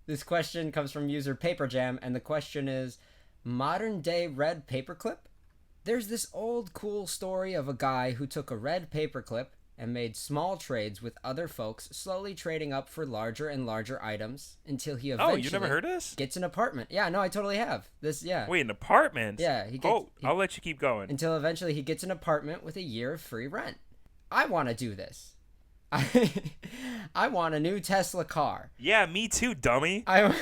This question comes from user Paperjam, and the question is, modern day red paperclip? There's this old cool story of a guy who took a red paperclip and made small trades with other folks, slowly trading up for larger and larger items until he eventually you never heard of this? gets an apartment. Yeah, no, I totally have. Wait, an apartment? Yeah, I'll let you keep going. Until eventually he gets an apartment with a year of free rent. I want to do this. I want a new Tesla car. Yeah, me too, dummy. I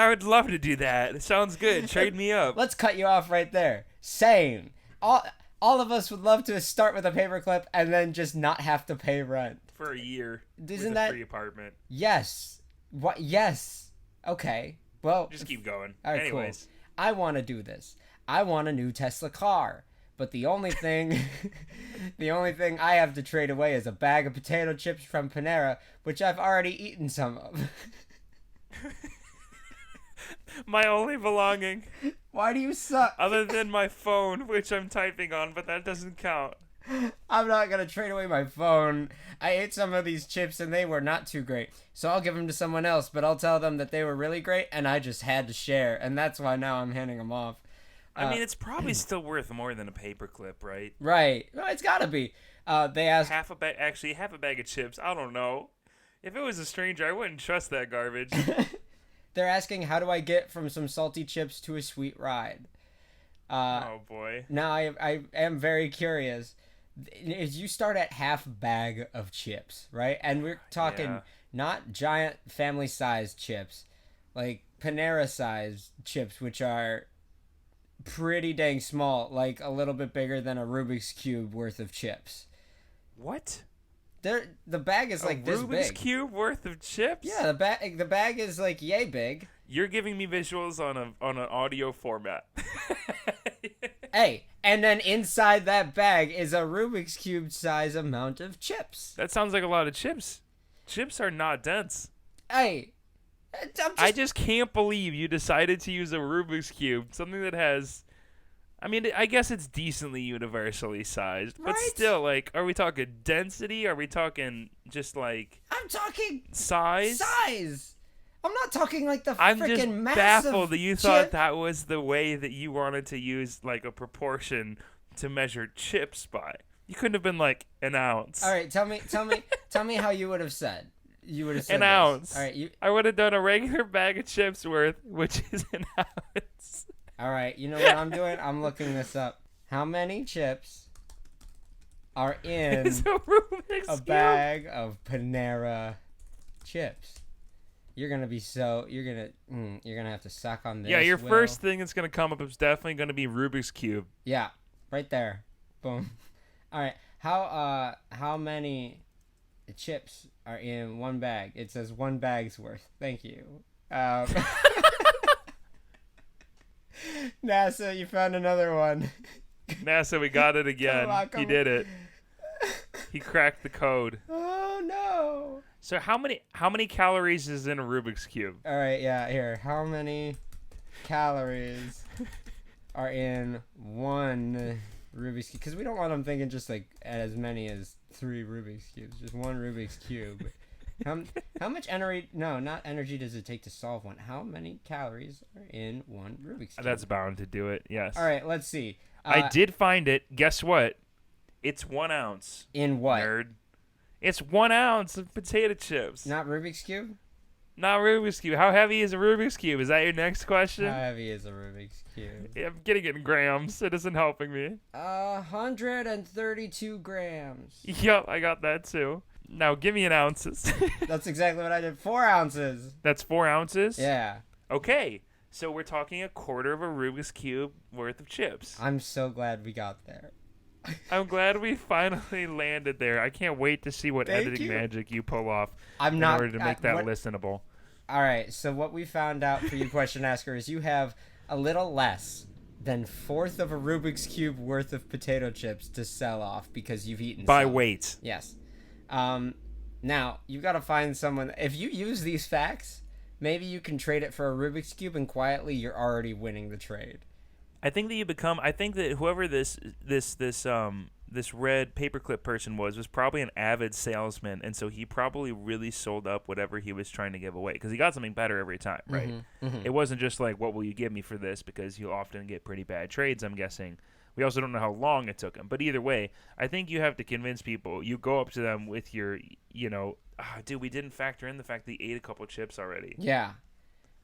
would love to do that. It sounds good. Trade me up. Let's cut you off right there. Same. All of us would love to start with a paperclip and then just not have to pay rent for a year. Isn't with that a free apartment? Yes. What? Yes. Okay. Well, just keep going. All right, anyways, cool. I want to do this. I want a new Tesla car. But the only thing I have to trade away is a bag of potato chips from Panera, which I've already eaten some of. My only belonging. Why do you suck? Other than my phone, which I'm typing on, but that doesn't count. I'm not going to trade away my phone. I ate some of these chips and they were not too great. So I'll give them to someone else, but I'll tell them that they were really great and I just had to share. And that's why now I'm handing them off. I mean, it's probably still worth more than a paperclip, right? Right. Well, it's got to be. They asked... half a bag of chips. I don't know. If it was a stranger, I wouldn't trust that garbage. They're asking, how do I get from some salty chips to a sweet ride? Oh, boy. Now, I am very curious. You start at half bag of chips, right? And we're talking not giant family-sized chips, like Panera-sized chips, which are pretty dang small, like a little bit bigger than a Rubik's Cube worth of chips. What? The bag is like this big. Rubik's Cube worth of chips? Yeah, the bag is like yay big. You're giving me visuals on an audio format. Hey, and then inside that bag is a Rubik's Cube size amount of chips. That sounds like a lot of chips. Chips are not dense. Hey, I just can't believe you decided to use a Rubik's Cube, something that has... I mean, I guess it's decently universally sized, but right? Still, like, are we talking density? Are we talking just, like... I'm talking... Size? I'm not talking like the I'm freaking just massive baffled that you thought chip. that was the way that you wanted to use, like, a proportion to measure chips by. You couldn't have been, like, an ounce. All right, tell me how you would have said. You would have said an ounce. All right, I would have done a regular bag of chips worth, which is an ounce. All right, you know what I'm doing? I'm looking this up. How many chips are in a bag of Panera chips? You're gonna have to suck on this. Yeah, your Will. first thing that's gonna come up is definitely gonna be Rubik's Cube. Yeah, right there. Boom. All right, how many chips are in one bag? It says one bag's worth. Thank you. NASA, you found another one. NASA, we got it again. He did it. He cracked the code. Oh no. So how many calories is in a Rubik's Cube? All right, yeah, here. How many calories are in one Rubik's Cube? Because we don't want them thinking just like as many as 3 Rubik's Cubes. Just one Rubik's Cube. How much energy? No, not energy does it take to solve one. How many calories are in one Rubik's Cube? That's bound to do it, yes. All right, let's see. I did find it. Guess what? It's 1 ounce. In what? Nerd. It's 1 ounce of potato chips. Not Rubik's Cube? Not Rubik's Cube. How heavy is a Rubik's Cube? Is that your next question? How heavy is a Rubik's Cube? Yeah, I'm getting it in grams. It isn't helping me. 132 grams. Yep, I got that too. Now give me in ounces. That's exactly what I did. 4 ounces. That's 4 ounces? Yeah. Okay. So we're talking a quarter of a Rubik's Cube worth of chips. I'm so glad we got there. I'm glad we finally landed there. I can't wait to see what editing magic you pull off in order to make that listenable. All right, so what we found out for you question asker is you have a little less than 1/4 of a Rubik's Cube worth of potato chips to sell off because you've eaten by some. weight. Yes. Now, you've got to find someone. If you use these facts, maybe you can trade it for a Rubik's Cube and quietly you're already winning the trade. I think that whoever this this red paperclip person was probably an avid salesman, and so he probably really sold up whatever he was trying to give away because he got something better every time, right? It wasn't just like, what will you give me for this? Because you often get pretty bad trades, I'm guessing. We also don't know how long it took him. But either way, I think you have to convince people. You go up to them with your, dude, we didn't factor in the fact that he ate a couple chips already. Yeah.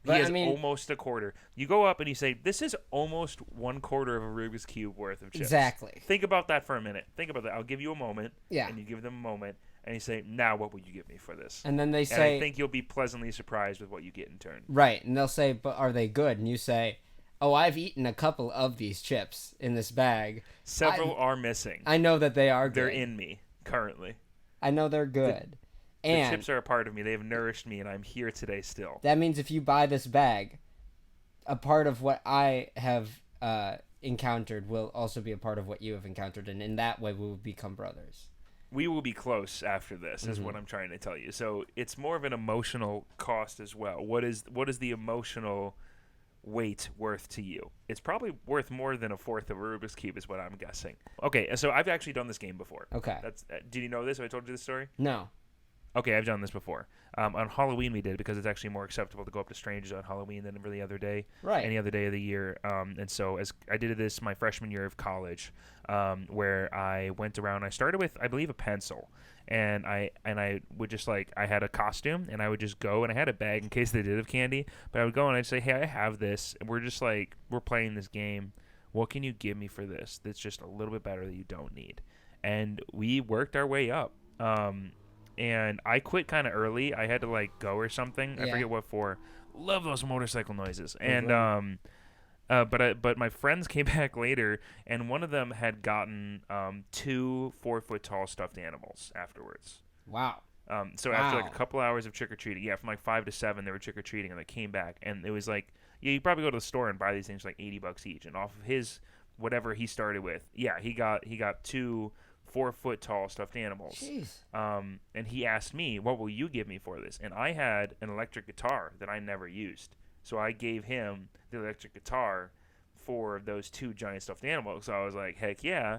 But he has almost a quarter. You go up and you say, this is almost 1/4 of a Rubik's Cube worth of chips. Exactly. Think about that for a minute. Think about that. I'll give you a moment. Yeah. And you give them a moment. And you say, now what will you give me for this? And then they and say... I think you'll be pleasantly surprised with what you get in turn. Right. And they'll say, but are they good? And you say, oh, I've eaten a couple of these chips in this bag. Several are missing. I know that they are good. They're in me currently. I know they're good. The chips are a part of me. They have nourished me, and I'm here today still. That means if you buy this bag, a part of what I have encountered will also be a part of what you have encountered, and in that way we will become brothers. We will be close after this, is what I'm trying to tell you. So it's more of an emotional cost as well. What is the emotional weight worth to you? It's probably worth more than 1/4 of a Rubik's Cube, is what I'm guessing. Okay, so I've actually done this game before. Okay. Did you know this? Have I told you this story? No. Okay, I've done this before. On Halloween we did, because it's actually more acceptable to go up to strangers on Halloween than every other day, any other day of the year. And so as I did this my freshman year of college, where I went around. I started with, I believe, a pencil, and I would just I had a costume, and I would just go, and I had a bag in case they did have candy. But I would go and I'd say, hey, I have this, and we're just we're playing this game. What can you give me for this that's just a little bit better that you don't need? And we worked our way up. And I quit kind of early. I had to go or something. I forget what for. Love those motorcycle noises. And but my friends came back later, and one of them had gotten 2 4-foot tall stuffed animals afterwards. Wow. So after a couple hours of trick or treating, from 5 to 7 they were trick or treating, and they came back, and it was you probably go to the store and buy these things for $80 each, and off of his whatever he started with, he got 2 4-foot tall stuffed animals. Jeez. And he asked me, what will you give me for this? And I had an electric guitar that I never used. So I gave him the electric guitar for those 2 giant stuffed animals. So I was like, heck yeah,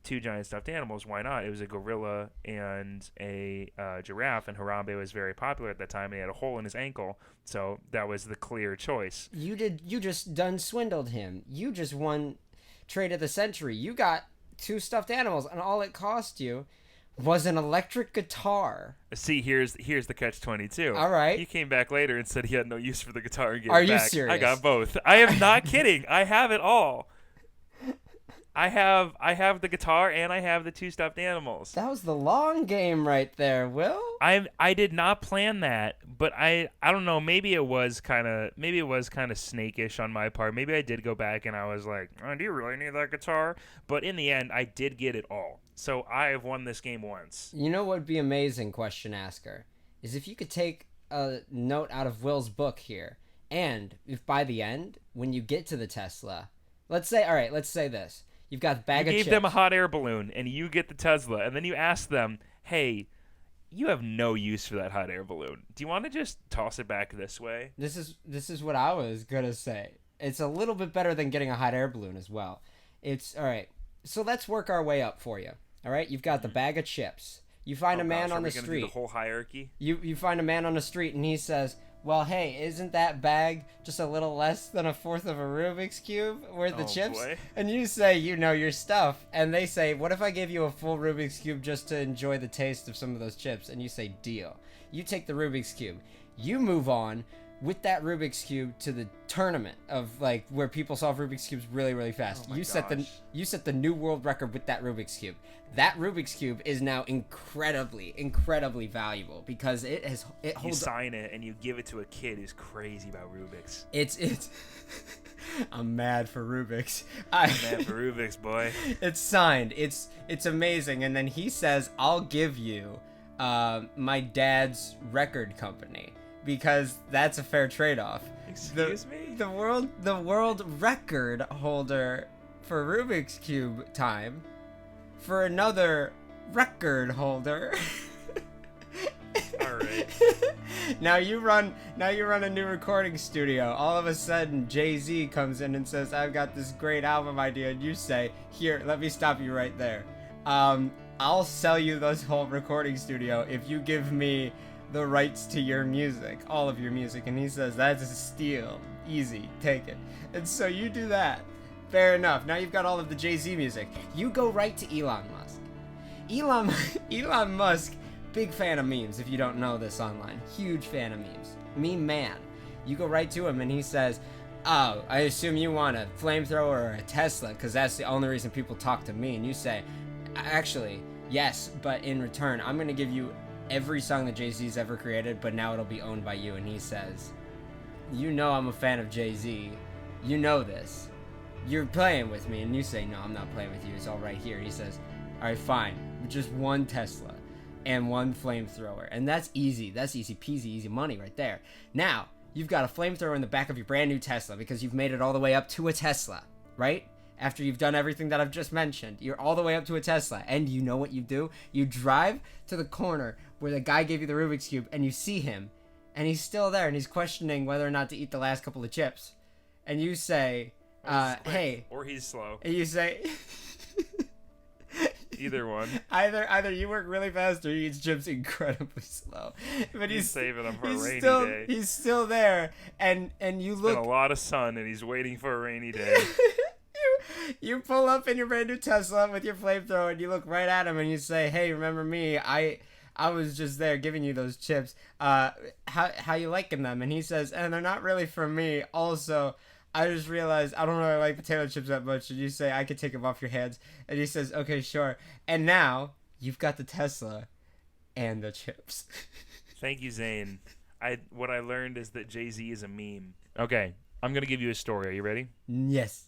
2 giant stuffed animals, why not? It was a gorilla and a giraffe, and Harambe was very popular at that time, and he had a hole in his ankle. So that was the clear choice. You just done swindled him. You just won Trade of the Century. You got 2 stuffed animals, and all it cost you was an electric guitar. See, here's the catch-22. All right. He came back later and said he had no use for the guitar and gave Are it you back. serious? I got both. I am not kidding. I have it all. I have the guitar and I have the 2 stuffed animals. That was the long game right there, Will. I did not plan that, but I don't know, maybe it was kind of snakish on my part. Maybe I did go back and I was like, oh, do you really need that guitar? But in the end, I did get it all. So I have won this game once. You know what would be amazing, question asker, is if you could take a note out of Will's book here, and if by the end, when you get to the Tesla, let's say this. You've got a bag of chips. You gave them a hot air balloon, and you get the Tesla, and then you ask them, hey, you have no use for that hot air balloon. Do you want to just toss it back this way? This is what I was going to say. It's a little bit better than getting a hot air balloon as well. It's, all right, so let's work our way up for you. All right, you've got the bag of chips. You find a man on the street. Do the whole hierarchy? You find a man on the street, and he says, well, hey, isn't that bag just a little less than 1/4 of a Rubik's Cube worth of chips? Boy. And you say, you know your stuff. And they say, what if I give you a full Rubik's Cube just to enjoy the taste of some of those chips? And you say, deal. You take the Rubik's Cube. You move on with that Rubik's Cube to the tournament of where people solve Rubik's Cubes really, really fast. Oh you set the new world record with that Rubik's Cube. That Rubik's Cube is now incredibly, incredibly valuable because it holds. You sign it and you give it to a kid who's crazy about Rubik's. It's. I'm mad for Rubik's. I'm mad for Rubik's, boy. It's signed. It's amazing. And then he says, "I'll give you my dad's record company." Because that's a fair trade-off. Excuse me? The world record holder for Rubik's Cube time for another record holder. All right. Now you run a new recording studio. All of a sudden Jay-Z comes in and says, "I've got this great album idea," and you say, "Here, let me stop you right there. I'll sell you this whole recording studio if you give me the rights to your music, all of your music. And he says, that's a steal. Easy, take it. And so you do that. Fair enough. Now you've got all of the Jay-Z music. You go right to Elon Musk. Elon Musk, big fan of memes, if you don't know this online. Huge fan of memes. Meme man. You go right to him and he says, oh, I assume you want a flamethrower or a Tesla, because that's the only reason people talk to me. And you say, actually, yes, but in return, I'm going to give you every song that Jay-Z's ever created, but now it'll be owned by you. And he says, you know I'm a fan of Jay-Z. You know this. You're playing with me. And you say, no, I'm not playing with you. It's all right here. And he says, all right, fine. Just one Tesla and one flamethrower. And that's easy. That's easy peasy, easy money right there. Now, you've got a flamethrower in the back of your brand new Tesla because you've made it all the way up to a Tesla, right? After you've done everything that I've just mentioned, you're all the way up to a Tesla. And you know what you do? You drive to the corner where the guy gave you the Rubik's Cube and you see him. And he's still there and he's questioning whether or not to eat the last couple of chips. And you say, hey. Or he's slow. And you say... Either one. Either you work really fast or he eats chips incredibly slow. But he's saving them for a rainy day. He's still there, and you look. Been a lot of sun, and he's waiting for a rainy day. you pull up in your brand new Tesla with your flamethrower, and you look right at him, and you say, "Hey, remember me? I was just there giving you those chips. How you liking them?" And he says, "And they're not really for me. Also, I just realized I don't really like potato chips that much." And you say, "I could take them off your hands." And he says, "Okay, sure." And now you've got the Tesla and the chips. Thank you, Zane. What I learned is that Jay-Z is a meme. Okay, I'm going to give you a story. Are you ready? Yes.